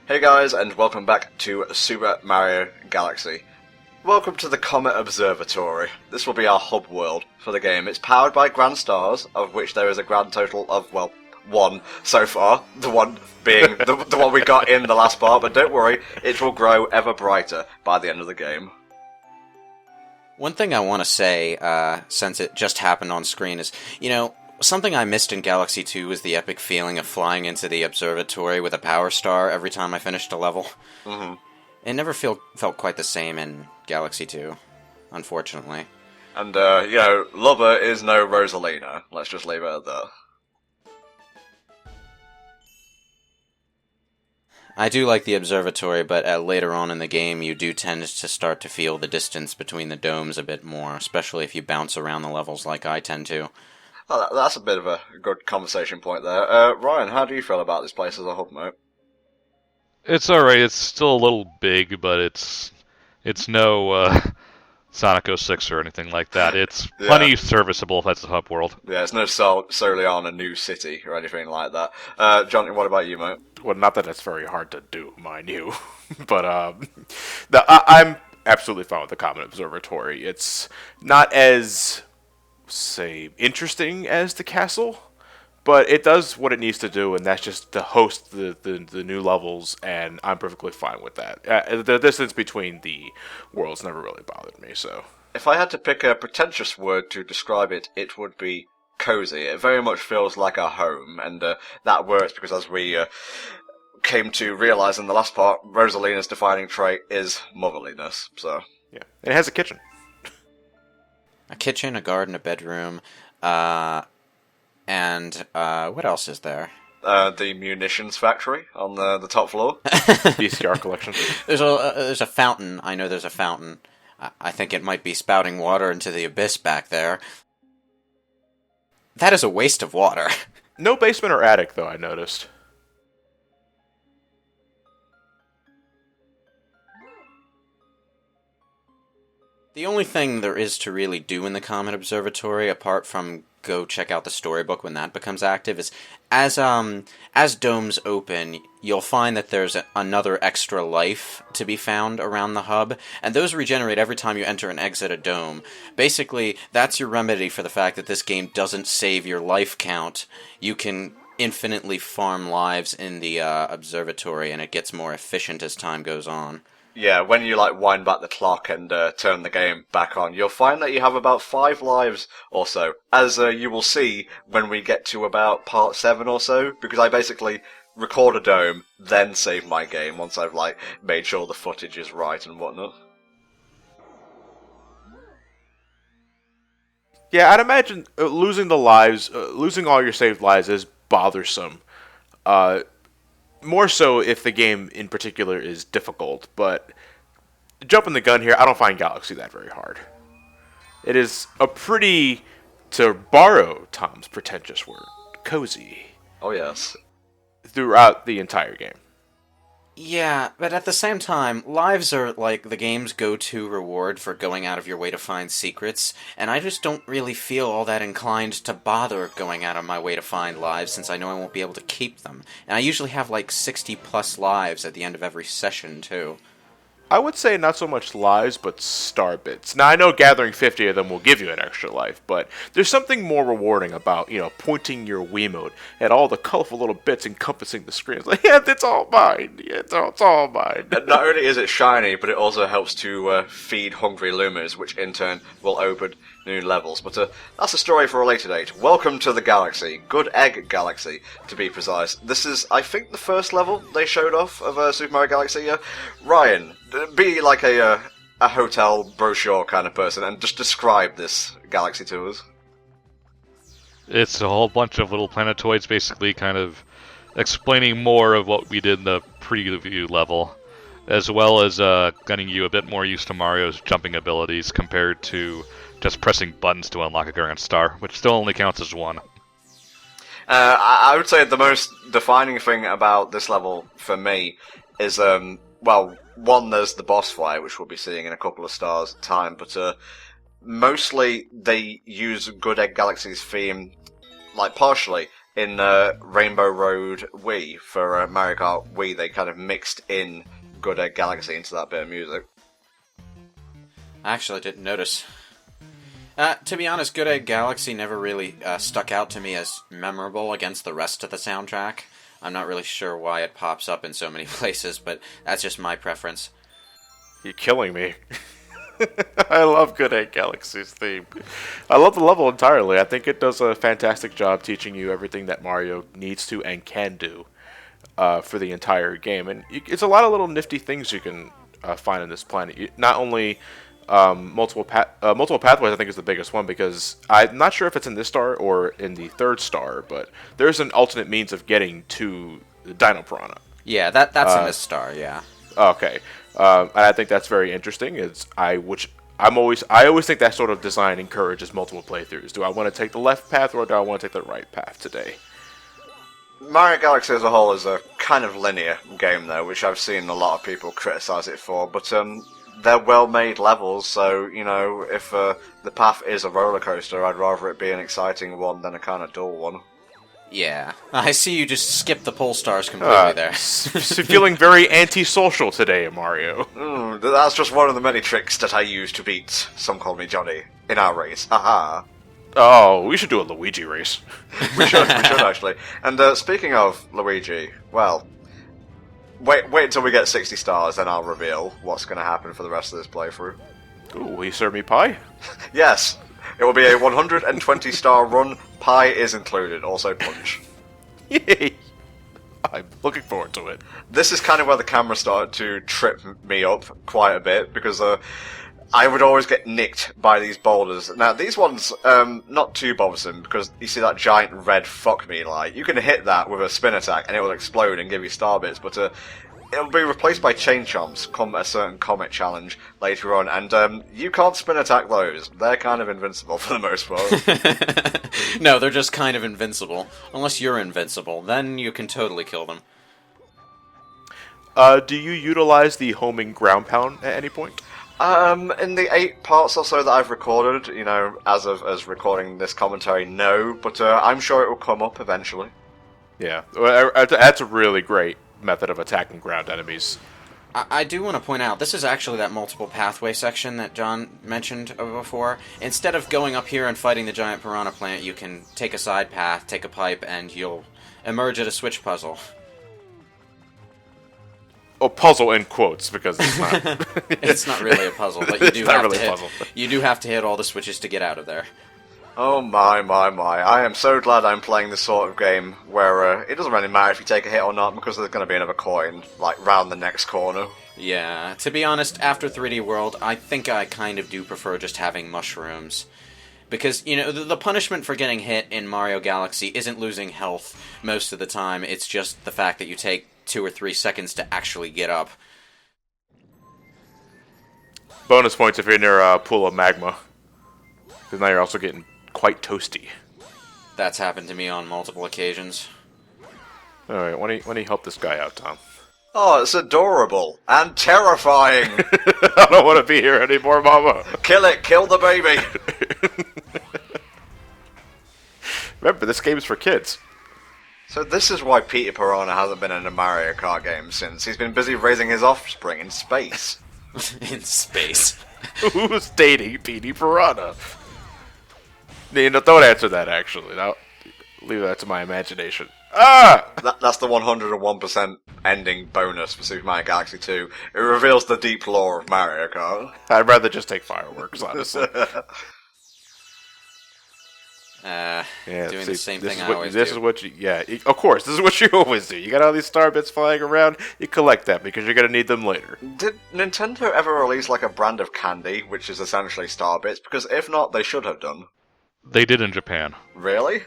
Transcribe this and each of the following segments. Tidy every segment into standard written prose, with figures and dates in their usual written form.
Hey guys, and welcome back to Super Mario Galaxy. Welcome to the Comet Observatory. This will be our hub world for the game. It's powered by grand stars, of which there is a grand total of, well, one so far. The one being the one we got in the last part, but don't worry, it will grow ever brighter by the end of the game. One thing I want to say, since it just happened on screen, is, something I missed in Galaxy 2 was the epic feeling of flying into the observatory with a power star every time I finished a level. Mm-hmm. It never felt quite the same in Galaxy 2, unfortunately. And, Lubba is no Rosalina. Let's just leave it at that. I do like the observatory, but later on in the game you do tend to start to feel the distance between the domes a bit more, especially if you bounce around the levels like I tend to. Well, that's a bit of a good conversation point there. Ryan, how do you feel about this place as a hub, mate? It's alright. It's still a little big, but it's no Sonic 06 or anything like that. It's plenty serviceable if that's a hub world. Yeah, it's no solely on a new city or anything like that. Johnny, what about you, mate? Well, not that it's very hard to do, mind you, but I'm absolutely fine with the Comet Observatory. It's not as, say, interesting as the castle, but it does what it needs to do, and that's just to host the new levels, and I'm perfectly fine with that. The distance between the worlds never really bothered me, so. If I had to pick a pretentious word to describe it, it would be cozy. It very much feels like a home, and that works because as we came to realise in the last part, Rosalina's defining trait is motherliness, so. Yeah, and it has a kitchen. A kitchen, a garden, a bedroom, and what else is there? The munitions factory on the top floor. VCR collection. There's a fountain. I know there's a fountain. I think it might be spouting water into the abyss back there. That is a waste of water. No basement or attic, though, I noticed. The only thing there is to really do in the Comet Observatory, apart from go check out the storybook when that becomes active, is as domes open, you'll find that there's another extra life to be found around the hub, and those regenerate every time you enter and exit a dome. Basically, that's your remedy for the fact that this game doesn't save your life count. You can infinitely farm lives in the observatory, and it gets more efficient as time goes on. Yeah, when you wind back the clock and turn the game back on, you'll find that you have about 5 lives or so, as you will see when we get to about part 7 or so, because I basically record a dome, then save my game once I've made sure the footage is right and whatnot. Yeah, I'd imagine losing all your saved lives is bothersome. More so if the game in particular is difficult, but jumping the gun here, I don't find Galaxy that very hard. It is a pretty, to borrow Tom's pretentious word, cozy. Oh yes. Throughout the entire game. Yeah, but at the same time, lives are the game's go-to reward for going out of your way to find secrets, and I just don't really feel all that inclined to bother going out of my way to find lives since I know I won't be able to keep them. And I usually have 60 plus lives at the end of every session, too. I would say not so much lives, but star bits. Now, I know gathering 50 of them will give you an extra life, but there's something more rewarding about, pointing your Wiimote at all the colorful little bits encompassing the screen. It's yeah, it's all mine. Yeah, it's all mine. And not only is it shiny, but it also helps to feed hungry Lumas, which in turn will open new levels. But that's a story for a later date. Welcome to the Galaxy. Good Egg Galaxy, to be precise. This is, I think, the first level they showed off of Super Mario Galaxy. Ryan, be a hotel brochure kind of person and just describe this Galaxy to us. It's a whole bunch of little planetoids basically kind of explaining more of what we did in the preview level, as well as getting you a bit more used to Mario's jumping abilities compared to just pressing buttons to unlock a current star, which still only counts as one. I would say the most defining thing about this level for me is, one, there's the boss fight, which we'll be seeing in a couple of stars' time, but mostly they use Good Egg Galaxy's theme, partially, in Rainbow Road Wii for Mario Kart Wii. They kind of mixed in Good Egg Galaxy into that bit of music. I actually didn't notice. To be honest, Good Egg Galaxy never really stuck out to me as memorable against the rest of the soundtrack. I'm not really sure why it pops up in so many places, but that's just my preference. You're killing me. I love Good Egg Galaxy's theme. I love the level entirely. I think it does a fantastic job teaching you everything that Mario needs to and can do for the entire game. And it's a lot of little nifty things you can find on this planet. Not only multiple pathways, I think, is the biggest one, because I'm not sure if it's in this star or in the third star, but there's an alternate means of getting to the Dino Piranha. Yeah, that's in this star, yeah. Okay, and I think that's very interesting. I always think that sort of design encourages multiple playthroughs. Do I want to take the left path or do I want to take the right path today? Mario Galaxy as a whole is a kind of linear game, though, which I've seen a lot of people criticize it for, but they're well-made levels, so, you know, if the path is a roller coaster, I'd rather it be an exciting one than a kind of dull one. Yeah. I see you just skipped the pole stars completely there. Feeling very antisocial today, Mario. That's just one of the many tricks that I use to beat Some Call Me Johnny in our race. Haha. Oh, we should do a Luigi race. we should actually. And speaking of Luigi, well, wait until we get 60 stars, then I'll reveal what's going to happen for the rest of this playthrough. Ooh, will you serve me pie? Yes, it will be a 120 star run. Pie is included, also punch. Yay! I'm looking forward to it. This is kind of where the camera started to trip me up quite a bit, because I would always get nicked by these boulders. Now, these ones, not too bothersome, because you see that giant red fuck me light. You can hit that with a spin attack, and it will explode and give you star bits, but it'll be replaced by chain chomps come a certain comet challenge later on, and you can't spin attack those. They're kind of invincible for the most part. No, they're just kind of invincible. Unless you're invincible, then you can totally kill them. Do you utilize the homing ground pound at any point? In the 8 parts or so that I've recorded, you know, as recording this commentary, no, but I'm sure it will come up eventually. Yeah, that's a really great method of attacking ground enemies. I do want to point out, this is actually that multiple pathway section that John mentioned before. Instead of going up here and fighting the giant piranha plant, you can take a side path, take a pipe, and you'll emerge at a switch puzzle. Oh, puzzle in quotes, because it's not. It's not really a puzzle, but you do It's not have really to a hit. puzzle. You do have to hit all the switches to get out of there. Oh my. I am so glad I'm playing this sort of game where it doesn't really matter if you take a hit or not, because there's going to be another coin, like, round the next corner. Yeah, to be honest, after 3D World, I think I kind of do prefer just having mushrooms. Because, you know, the punishment for getting hit in Mario Galaxy isn't losing health most of the time, it's just the fact that you take 2 or 3 seconds to actually get up. Bonus points if you're near a pool of magma, because now you're also getting quite toasty. That's happened to me on multiple occasions. Alright, why don't you help this guy out, Tom? Oh, it's adorable and terrifying. I don't want to be here anymore, Mama. Kill it, kill the baby. Remember, this game is for kids. So this is why Peter Piranha hasn't been in a Mario Kart game since. He's been busy raising his offspring in space. In space. Who's dating Petey Piranha? You know, don't answer that, actually. Now, leave that to my imagination. Ah! That's the 101% ending bonus for Super Mario Galaxy 2. It reveals the deep lore of Mario Kart. I'd rather just take fireworks, honestly. Doing the same thing I always This do. is what you... Yeah, of course, this is what you always do. You got all these star bits flying around, you collect them, because you're going to need them later. Did Nintendo ever release like a brand of candy, which is essentially star bits? Because if not, they should have done. They did in Japan. Really?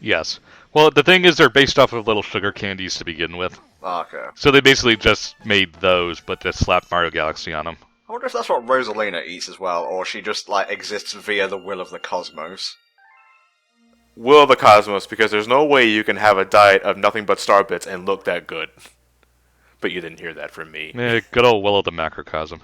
Yes. Well, the thing is, they're based off of little sugar candies to begin with. Okay. So they basically just made those, but just slapped Mario Galaxy on them. I wonder if that's what Rosalina eats as well, or she just like exists via the will of the cosmos. Will of the Cosmos, because there's no way you can have a diet of nothing but star bits and look that good. But you didn't hear that from me. Good old will of the macrocosm.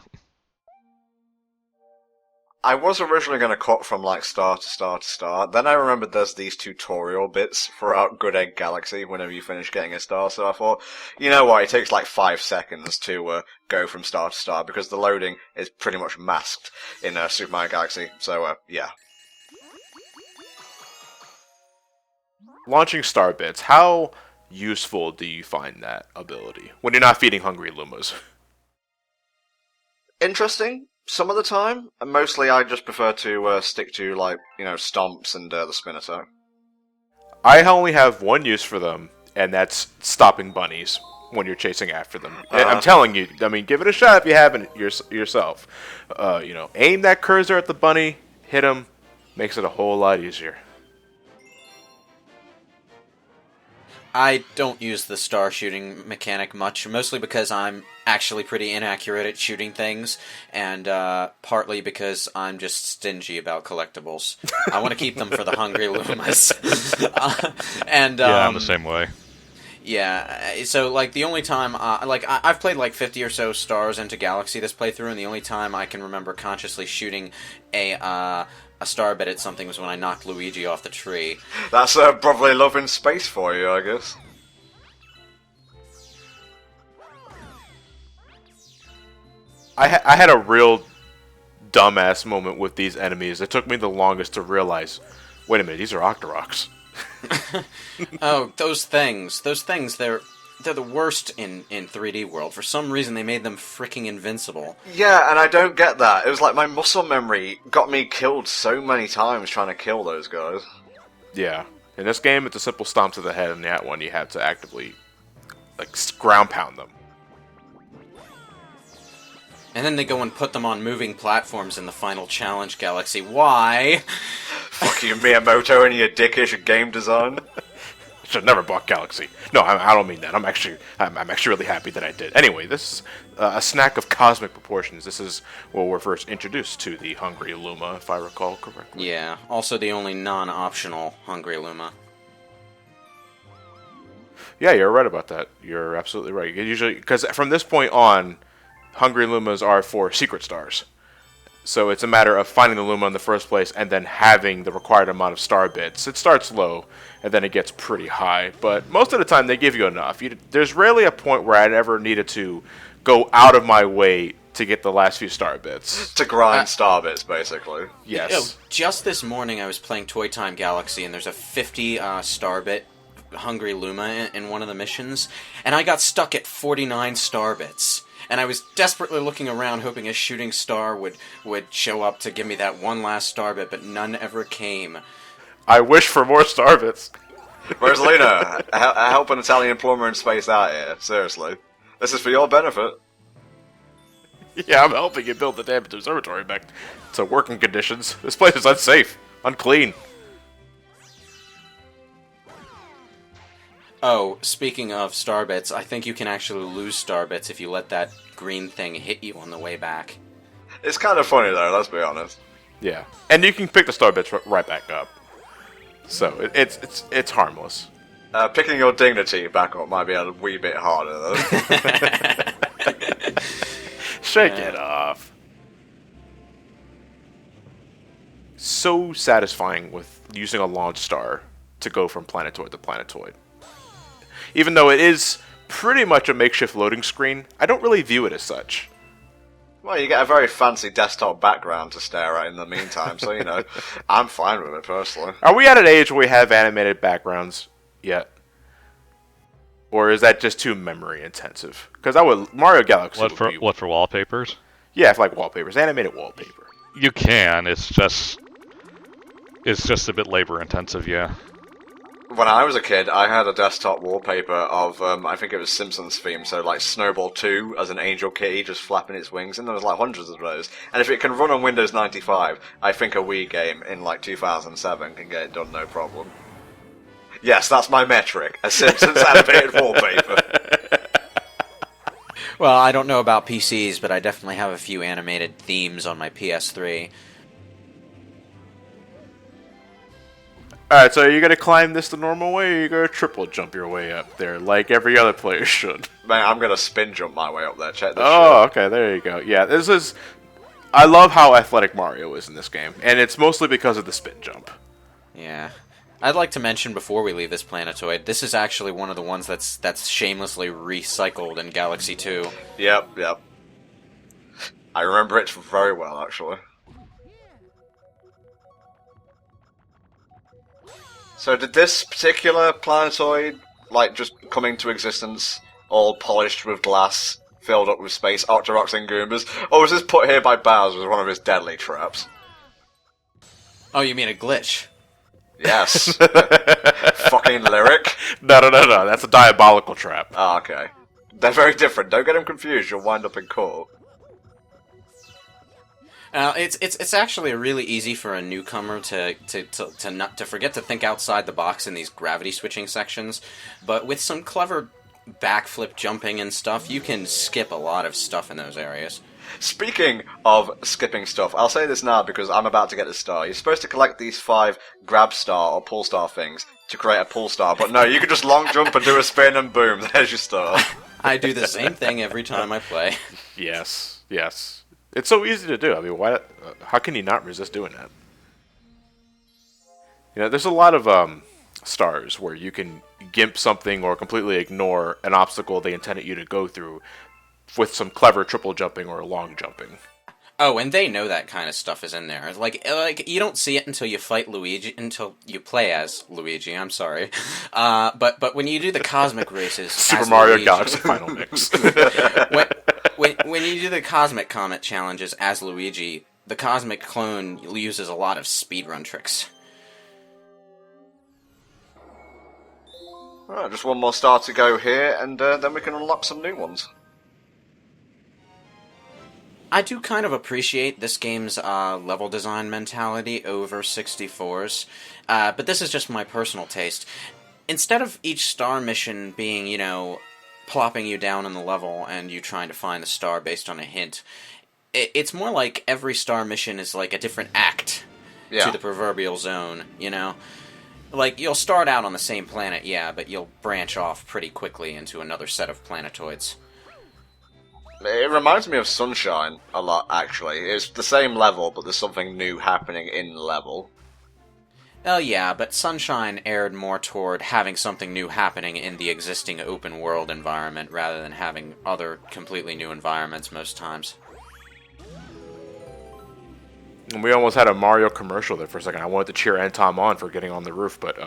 I was originally going to cut from like star to star to star. Then I remembered there's these tutorial bits throughout Good Egg Galaxy whenever you finish getting a star. So I thought, you know what, it takes like 5 seconds to go from star to star because the loading is pretty much masked in Super Mario Galaxy. So yeah. Launching star bits, how useful do you find that ability when you're not feeding hungry Lumas? Interesting. Some of the time, and mostly I just prefer to stick to, like, stomps and the spinner toe. I only have one use for them, and that's stopping bunnies when you're chasing after them. And I'm telling you, I mean, give it a shot if you haven't yourself. Aim that cursor at the bunny, hit him, makes it a whole lot easier. I don't use the star shooting mechanic much, mostly because I'm actually pretty inaccurate at shooting things, and partly because I'm just stingy about collectibles. I want to keep them for the hungry Lumas. Yeah, I'm the same way. Yeah, so, like, the only time, I've played, like, 50 or so stars into Galaxy this playthrough, and the only time I can remember consciously shooting a star bit at something was when I knocked Luigi off the tree. That's brotherly love in space for you, I guess. I had a real dumbass moment with these enemies. It took me the longest to realize, wait a minute, these are Octoroks. Oh, those things, they're the worst in 3D World. For some reason, they made them freaking invincible. Yeah, and I don't get that. It was like my muscle memory got me killed so many times trying to kill those guys. Yeah. In this game, it's a simple stomp to the head, and that one you have to actively, like, ground pound them. And then they go and put them on moving platforms in the final challenge Galaxy. Why? Fuck you, Miyamoto, and your dickish game design. Should never bought Galaxy. No, I don't mean that. I'm actually really happy that I did. Anyway, this is a snack of cosmic proportions. This is where we're first introduced to the Hungry Luma, if I recall correctly. Yeah, also the only non-optional Hungry Luma. Yeah, you're right about that. You're absolutely right. Usually, because from this point on, Hungry Lumas are for secret stars. So it's a matter of finding the Luma in the first place and then having the required amount of star bits. It starts low, and then it gets pretty high. But most of the time, they give you enough. There's rarely a point where I ever needed to go out of my way to get the last few star bits. To grind star bits, basically. Yes. Just this morning, I was playing Toy Time Galaxy, and there's a 50 star bit Hungry Luma in one of the missions, and I got stuck at 49 star bits. And I was desperately looking around, hoping a shooting star would show up to give me that one last star bit, but none ever came. I wish for more star bits. Rosalina, help an Italian plumber in space out here. Seriously. This is for your benefit. Yeah, I'm helping you build the damn observatory back to working conditions. This place is unsafe, unclean. Oh, speaking of star bits, I think you can actually lose star bits if you let that green thing hit you on the way back. It's kind of funny though, let's be honest. Yeah, and you can pick the star bits right back up. So it's harmless. Picking your dignity back up might be a wee bit harder though. Shake it off. So satisfying with using a launch star to go from planetoid to planetoid. Even though it is pretty much a makeshift loading screen, I don't really view it as such. Well, you get a very fancy desktop background to stare at in the meantime, so, I'm fine with it, personally. Are we at an age where we have animated backgrounds yet? Or is that just too memory intensive? Because Mario Galaxy What for wallpapers? Yeah, for like wallpapers, animated wallpaper. You can, it's just a bit labor intensive, yeah. When I was a kid, I had a desktop wallpaper of, I think it was Simpsons theme, so like Snowball 2 as an angel kitty just flapping its wings, and there was like hundreds of those. And if it can run on Windows 95, I think a Wii game in like 2007 can get it done no problem. Yes, that's my metric, a Simpsons animated wallpaper. Well, I don't know about PCs, but I definitely have a few animated themes on my PS3. Alright, so are you going to climb this the normal way, or are you going to triple jump your way up there, like every other player should? Man, I'm going to spin jump my way up there, check this shit. Okay, there you go. Yeah, this is... I love how athletic Mario is in this game, and it's mostly because of the spin jump. Yeah. I'd like to mention before we leave this planetoid, this is actually one of the ones that's shamelessly recycled in Galaxy 2. Yep. I remember it very well, actually. So did this particular planetoid, like, just come into existence, all polished with glass, filled up with space Octoroks and Goombas, or was this put here by Bowser as one of his deadly traps? Oh, you mean a glitch? Yes. Fucking lyric. No, that's a diabolical trap. Ah, okay. They're very different. Don't get them confused. You'll wind up in court. It's actually really easy for a newcomer to not to forget to think outside the box in these gravity switching sections, but with some clever backflip jumping and stuff, you can skip a lot of stuff in those areas. Speaking of skipping stuff, I'll say this now because I'm about to get the star. You're supposed to collect these 5 grab star or pull star things to create a pull star, but no, you can just long jump and do a spin and boom, there's your star. I do the same thing every time I play. Yes. It's so easy to do. I mean, why? How can you not resist doing that? You know, there's a lot of stars where you can gimp something or completely ignore an obstacle they intended you to go through with some clever triple jumping or long jumping. Oh, and they know that kind of stuff is in there. Like you don't see it until you fight Luigi, until you play as Luigi. I'm sorry, but when you do the cosmic races, Super as Mario Luigi, Galaxy Final Mix. when you do the cosmic comet challenges as Luigi, the cosmic clone uses a lot of speedrun tricks. Alright, just one more star to go here, and then we can unlock some new ones. I do kind of appreciate this game's level design mentality over 64's, but this is just my personal taste. Instead of each star mission being, you know, plopping you down in the level and you trying to find a star based on a hint, it's more like every star mission is like a different act to the proverbial zone, you know? Like, you'll start out on the same planet, yeah, but you'll branch off pretty quickly into another set of planetoids. It reminds me of Sunshine a lot, actually. It's the same level, but there's something new happening in level. Oh yeah, but Sunshine erred more toward having something new happening in the existing open world environment rather than having other completely new environments most times. And we almost had a Mario commercial there for a second. I wanted to cheer Antom on for getting on the roof, but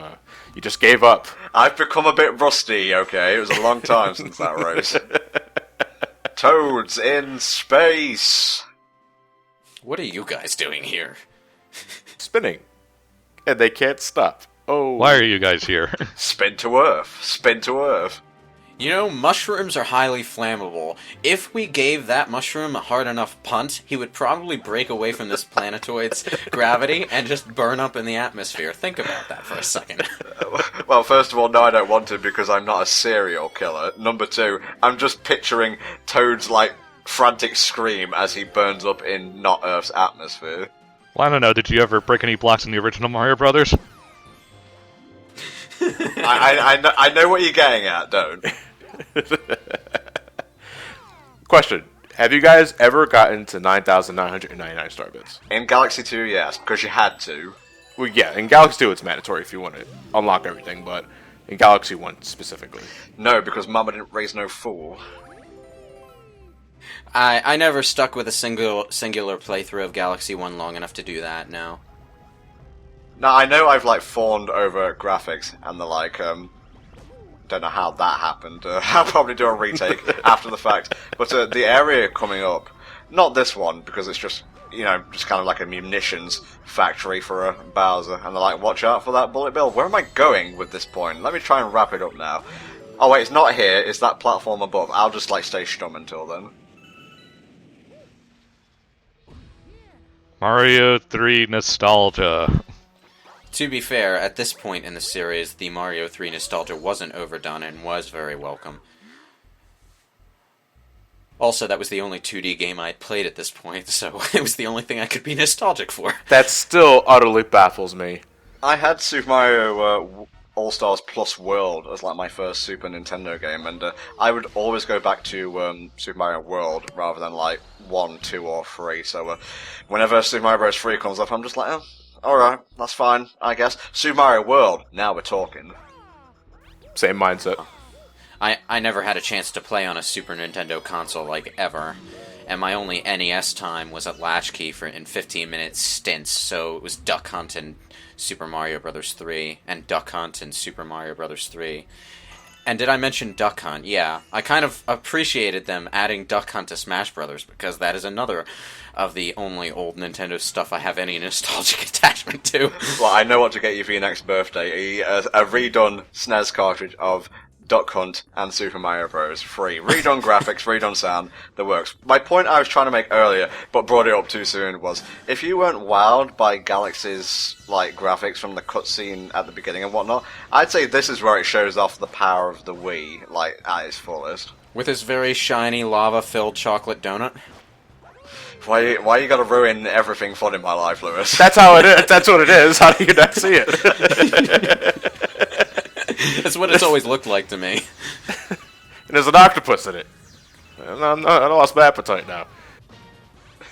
you just gave up. I've become a bit rusty, okay? It was a long time since that race. Toads in space! What are you guys doing here? Spinning. And they can't stop. Oh. Why are you guys here? Spin to Earth. Spin to Earth. You know, mushrooms are highly flammable. If we gave that mushroom a hard enough punt, he would probably break away from this planetoid's gravity and just burn up in the atmosphere. Think about that for a second. Well, first of all, no, I don't want to because I'm not a serial killer. Number 2, I'm just picturing Toad's, like, frantic scream as he burns up in not Earth's atmosphere. Well, I don't know. Did you ever break any blocks in the original Mario Brothers? I know what you're getting at, don't. Question. Have you guys ever gotten to 9,999 star bits? In Galaxy 2, yes, because you had to. Well, yeah, in Galaxy 2 it's mandatory if you want to unlock everything, but in Galaxy 1 specifically. No, because Mama didn't raise no fool. I never stuck with a singular playthrough of Galaxy 1 long enough to do that, no. Now, I know I've, like, fawned over graphics, and the like, don't know how that happened. I'll probably do a retake after the fact. But the area coming up, not this one, because it's just, you know, just kind of like a munitions factory for a Bowser. And they're like, watch out for that bullet bill. Where am I going with this point? Let me try and wrap it up now. Oh wait, it's not here, it's that platform above. I'll just, like, stay stum until then. Mario 3 nostalgia. To be fair, at this point in the series, the Mario 3 nostalgia wasn't overdone and was very welcome. Also, that was the only 2D game I'd played at this point, so it was the only thing I could be nostalgic for. That still utterly baffles me. I had Super Mario All-Stars Plus World as like my first Super Nintendo game, and I would always go back to Super Mario World rather than like 1, 2, or 3. So whenever Super Mario Bros. 3 comes up, I'm just like, oh, alright, that's fine, I guess. Super Mario World, now we're talking. Same mindset. I never had a chance to play on a Super Nintendo console, like, ever. And my only NES time was at Latchkey in 15-minute stints, so it was Duck Hunt and Super Mario Bros. 3, and Duck Hunt and Super Mario Bros. 3. And did I mention Duck Hunt? Yeah. I kind of appreciated them adding Duck Hunt to Smash Brothers, because that is another of the only old Nintendo stuff I have any nostalgic attachment to. Well, I know what to get you for your next birthday. A redone SNES cartridge of Duck Hunt and Super Mario Bros. 3. Redone graphics, redone sound, the works. My point I was trying to make earlier, but brought it up too soon, was if you weren't wowed by Galaxy's like graphics from the cutscene at the beginning and whatnot, I'd say this is where it shows off the power of the Wii, like, at its fullest. With his very shiny, lava-filled chocolate donut. Why you gotta ruin everything fun in my life, Lewis? That's how it is. That's what it is. How do you not see it? That's what it's always looked like to me. And there's an octopus in it. I lost my appetite now.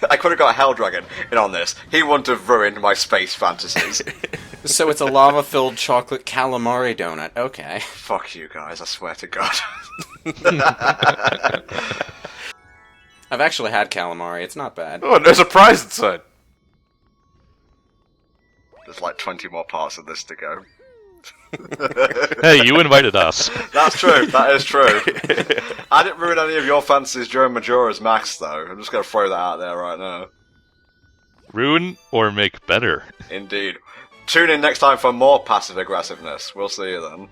I could have got Hell Dragon in on this. He wouldn't have ruined my space fantasies. So it's a lava-filled chocolate calamari donut. Okay. Fuck you guys, I swear to God. I've actually had calamari. It's not bad. Oh, and there's a prize inside. There's like 20 more parts of this to go. Hey, you invited us. That's true, that is true. I didn't ruin any of your fantasies during Majora's Mask, though. I'm just going to throw that out there right now. Ruin or make better? Indeed. Tune in next time for more passive aggressiveness. We'll see you then.